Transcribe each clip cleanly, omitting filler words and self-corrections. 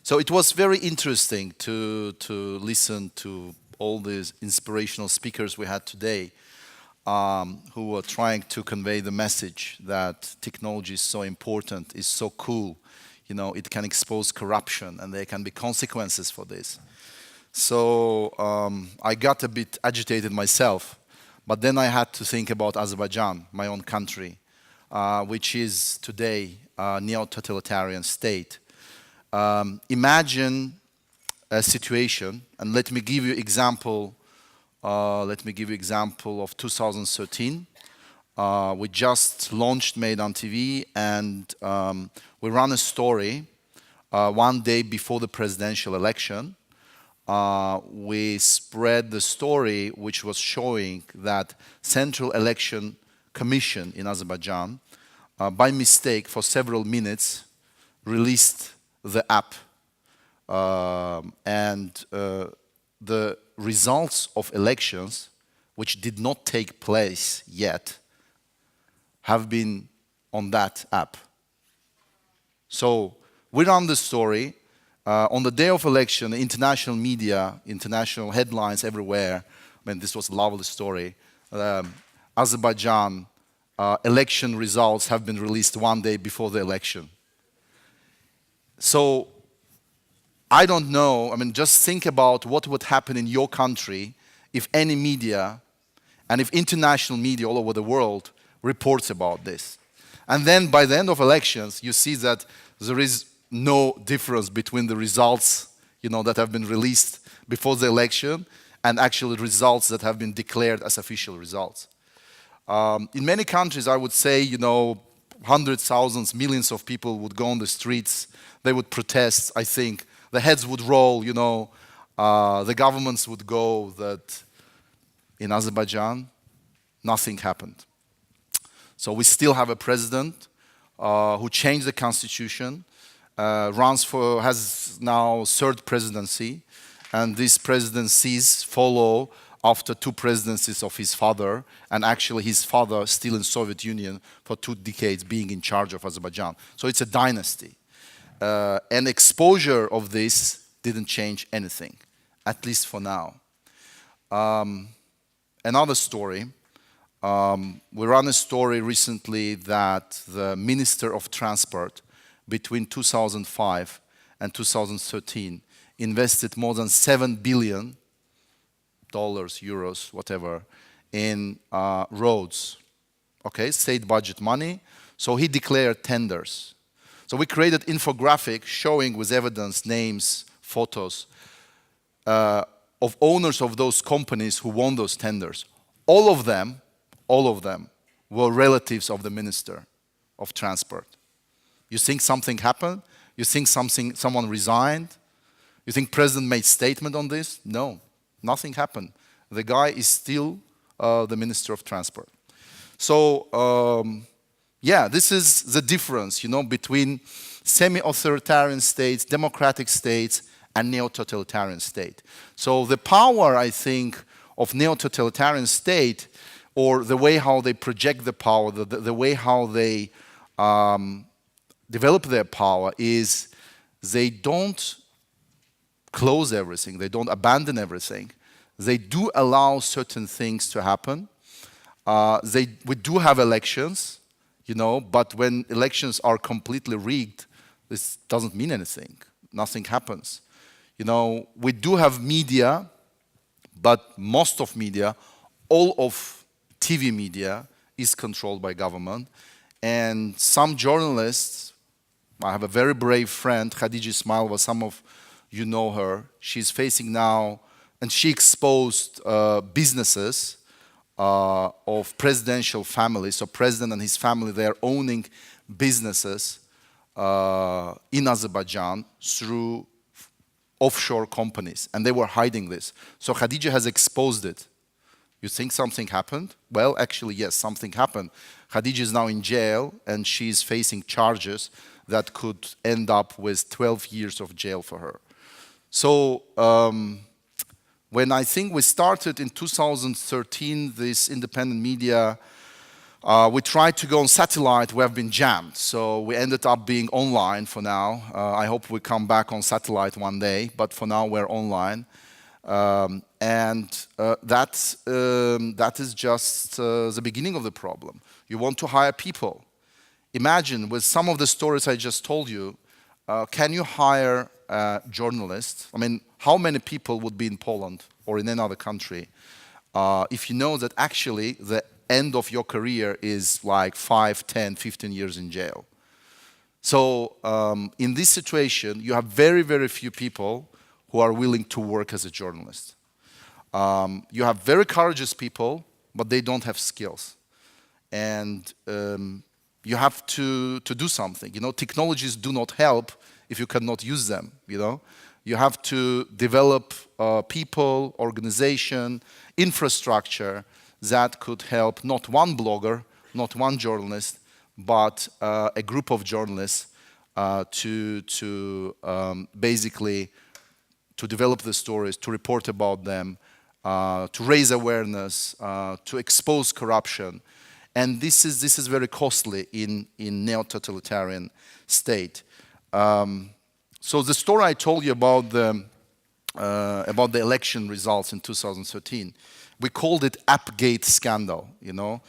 So it was very interesting to listen to all these inspirational speakers we had today, who were trying to convey the message that technology is so important, is so cool. You know, it can expose corruption and there can be consequences for this. So I got a bit agitated myself, but then I had to think about Azerbaijan, my own country, which is today a neo-totalitarian state. Imagine a situation, and let me give you example. Of 2013. We just launched Meydan TV, and we ran a story one day before the presidential election. We spread the story which was showing that Central Election Commission in Azerbaijan, by mistake for several minutes, released the app, and the results of elections, which did not take place yet, have been on that app. So we ran the story. On the day of election, international media, international headlines everywhere. I mean, this was a lovely story. Azerbaijan election results have been released one day before the election. So I don't know, I mean, just think about what would happen in your country if any media and if international media all over the world reports about this. And then by the end of elections, you see that there is no difference between the results, you know, that have been released before the election and actual results that have been declared as official results. In many countries, I would say, you know, hundreds, thousands, millions of people would go on the streets. They would protest, I think. The heads would roll, you know. The governments would go. That in Azerbaijan, nothing happened. So we still have a president who changed the constitution, has now third presidency, and these presidencies follow after two presidencies of his father, and actually his father still in Soviet Union for 2 decades being in charge of Azerbaijan. So it's a dynasty. And exposure of this didn't change anything, at least for now. Another story. We ran a story recently that the Minister of Transport between 2005 and 2013 invested more than $7 billion, euros, whatever, in roads. Okay, state budget money. So he declared tenders. So we created infographic showing with evidence, names, photos of owners of those companies who won those tenders. All of them were relatives of the Minister of Transport. You think something happened? You think someone resigned? You think President made statement on this? No, nothing happened. The guy is still the Minister of Transport. So yeah, this is the difference, you know, between semi-authoritarian states, democratic states, and neo-totalitarian state. So the power, I think, of neo-totalitarian state, or the way how they project the power, the way how they develop their power, is they don't close everything, they don't abandon everything. They do allow certain things to happen. We do have elections, you know, but when elections are completely rigged, this doesn't mean anything. Nothing happens. You know, we do have media, but most of media, all of TV media is controlled by government. And some journalists, I have a very brave friend, Khadija Ismailova, some of you know her. She's facing now, and she exposed businesses of presidential families. So president and his family, they are owning businesses in Azerbaijan through offshore companies, and they were hiding this. So Khadija has exposed it. You think something happened? Well, actually, yes, something happened. Khadija is now in jail, and she's facing charges that could end up with 12 years of jail for her. So when I think we started in 2013, this independent media We tried to go on satellite, we have been jammed. So we ended up being online for now. I hope we come back on satellite one day, but for now we're online. That is just the beginning of the problem. You want to hire people. Imagine with some of the stories I just told you, can you hire journalists? I mean, how many people would be in Poland or in any other country if you know that actually the end of your career is like 5, 10, 15 years in jail? So in this situation, you have very, very few people who are willing to work as a journalist. You have very courageous people, but they don't have skills. And you have to do something. You know, technologies do not help if you cannot use them, you know. You have to develop people, organization, infrastructure that could help not one blogger, not one journalist, but a group of journalists to basically to develop the stories, to report about them, to raise awareness, to expose corruption. And this is very costly in neo-totalitarian state. So the story I told you about the election results in 2013, we called it Appgate scandal, you know.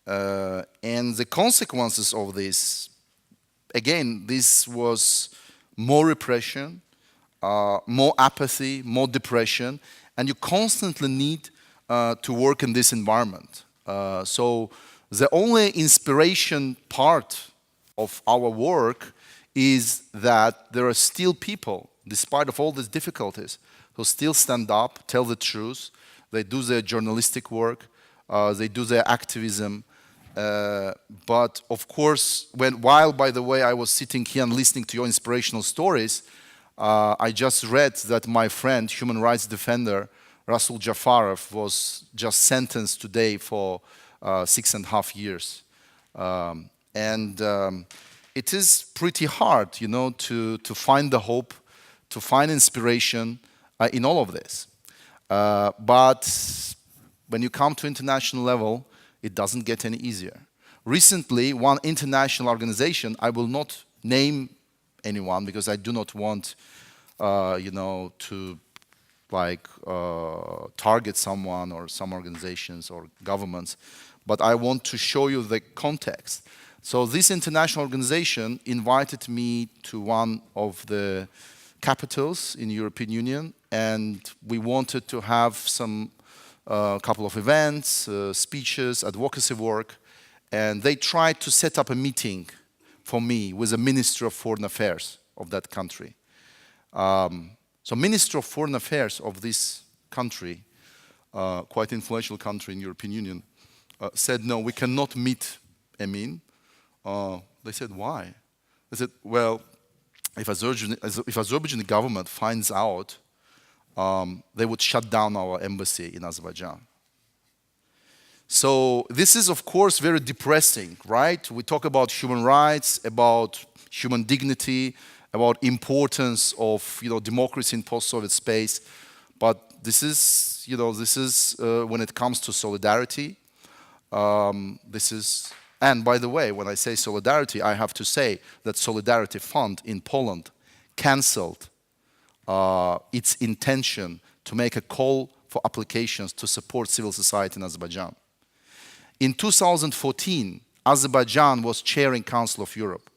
And the consequences of this, again, this was more repression, more apathy, more depression, and you constantly need to work in this environment. So the only inspiration part of our work is that there are still people, despite of all these difficulties, who still stand up, tell the truth. They do their journalistic work, they do their activism. But of course, while, by the way, I was sitting here and listening to your inspirational stories, I just read that my friend, human rights defender, Rasul Jafarov, was just sentenced today for 6.5 years. It is pretty hard, you know, to find the hope, to find inspiration in all of this. But when you come to international level, it doesn't get any easier. Recently, one international organization, I will not name anyone because I do not want, you know, to like target someone or some organizations or governments, but I want to show you the context. So this international organization invited me to one of the capitals in the European Union, and we wanted to have some couple of events, speeches, advocacy work, and they tried to set up a meeting for me with the Minister of Foreign Affairs of that country. So Minister of Foreign Affairs of this country, quite influential country in the European Union, said, no, we cannot meet Emin. They said, why? They said, well, if Azerbaijan government finds out, they would shut down our embassy in Azerbaijan. So this is, of course, very depressing, right? We talk about human rights, about human dignity, about importance of, you know, democracy in post-Soviet space, but this is, you know, this is when it comes to solidarity. This is, and by the way, when I say solidarity, I have to say that Solidarity Fund in Poland cancelled its intention to make a call for applications to support civil society in Azerbaijan. In 2014, Azerbaijan was chairing Council of Europe.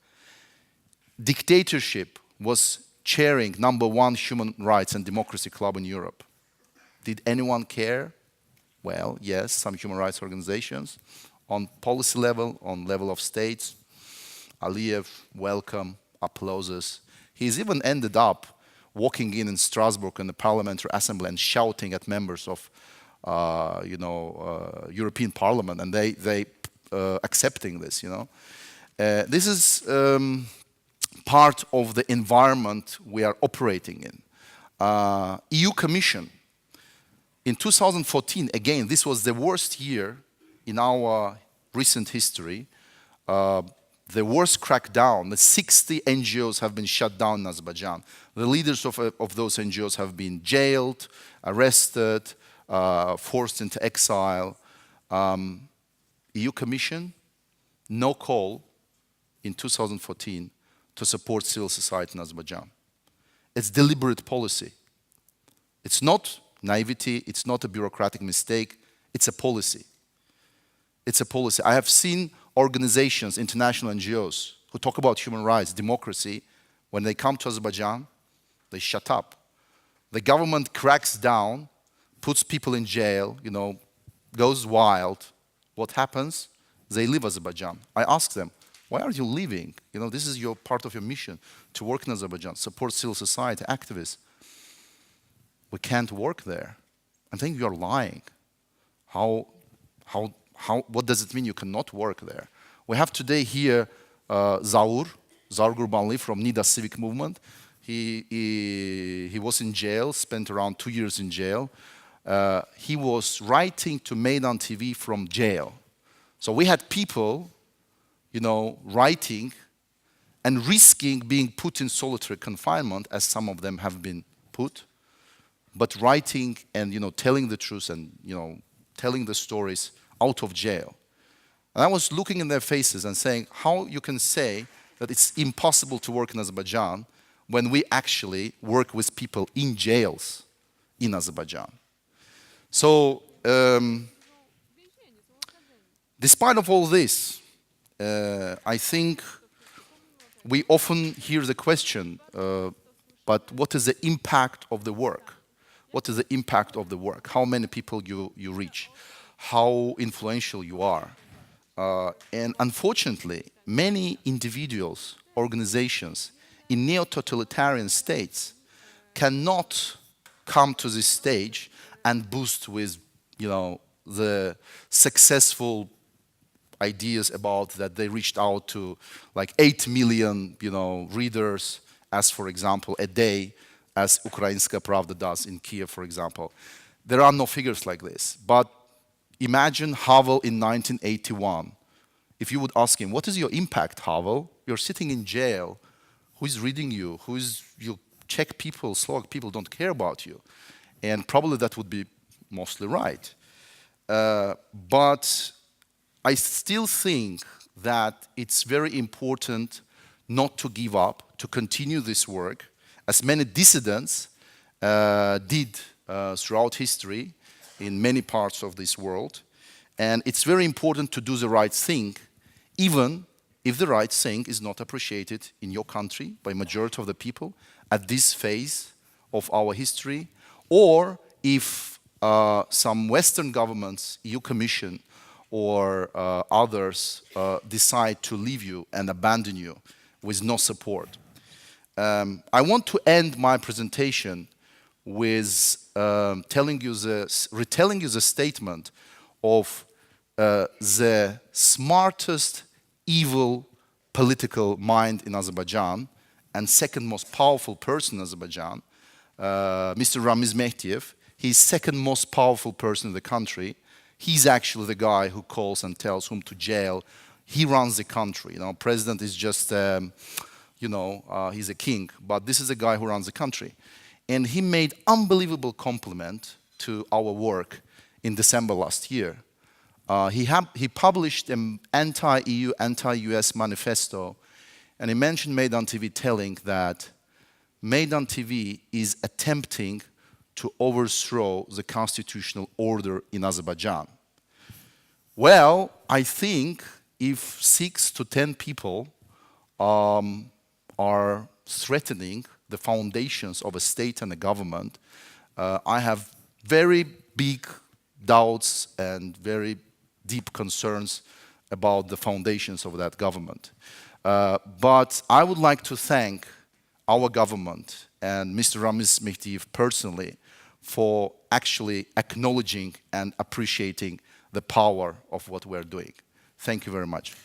Dictatorship was chairing #1 human rights and democracy club in Europe. Did anyone care? Well, yes, some human rights organizations. On policy level, on level of states, Aliyev, welcome, applauses. He's even ended up walking in Strasbourg in the Parliamentary Assembly and shouting at members of, you know, European Parliament, and they accepting this, you know. This is part of the environment we are operating in. EU Commission. In 2014, again, this was the worst year in our recent history. The worst crackdown, the 60 NGOs have been shut down in Azerbaijan. The leaders of those NGOs have been jailed, arrested, forced into exile. EU Commission no call in 2014 to support civil society in Azerbaijan. It's deliberate policy. It's not naivety, it's not a bureaucratic mistake, it's a policy. It's a policy. I have seen organizations, international NGOs, who talk about human rights, democracy. When they come to Azerbaijan, they shut up. The government cracks down, puts people in jail, goes wild. What happens? They leave Azerbaijan. I ask them, why are you leaving? This is your part of your mission, to work in Azerbaijan, support civil society, activists. We can't work there. I think you're lying. What does it mean you cannot work there? We have today here Zaur Gurbanli from Nida Civic Movement. He was in jail, spent around 2 years in jail. He was writing to Meydan TV from jail. So we had people, writing and risking being put in solitary confinement, as some of them have been put, but writing and telling the truth and telling the stories out of jail. And I was looking in their faces and saying, how you can say that it's impossible to work in Azerbaijan when we actually work with people in jails in Azerbaijan. So, despite of all this, I think we often hear the question, but what is the impact of the work? What is the impact of the work? How many people you reach? How influential you are? And unfortunately, many individuals, organizations in neo-totalitarian states cannot come to this stage and boost with, the successful ideas about that they reached out to like 8 million, readers, as for example, a day, as Ukrainska Pravda does in Kiev, for example. There are no figures like this. But imagine Havel in 1981. If you would ask him, what is your impact, Havel? You're sitting in jail. Who is reading you? You Czech people, Slovak people don't care about you. And probably that would be mostly right. But I still think that it's very important not to give up, to continue this work, as many dissidents did throughout history in many parts of this world. And it's very important to do the right thing, even if the right thing is not appreciated in your country by majority of the people at this phase of our history, or if some Western governments, EU Commission, or others decide to leave you and abandon you with no support. I want to end my presentation with retelling you the statement of the smartest evil political mind in Azerbaijan and second most powerful person in Azerbaijan, Mr. Ramiz Mehdiev. He's second most powerful person in the country. He's actually the guy who calls and tells whom to jail. He runs the country. President is just, he's a king, but this is a guy who runs the country. And he made unbelievable compliment to our work in December last year. He published an anti-EU, anti-US manifesto, and he mentioned Meydan TV, telling that Meydan TV is attempting to overthrow the constitutional order in Azerbaijan. Well, I think if 6 to 10 people are threatening the foundations of a state and a government, I have very big doubts and very deep concerns about the foundations of that government. But I would like to thank our government and Mr. Ramiz Mehdiev personally for actually acknowledging and appreciating the power of what we're doing. Thank you very much.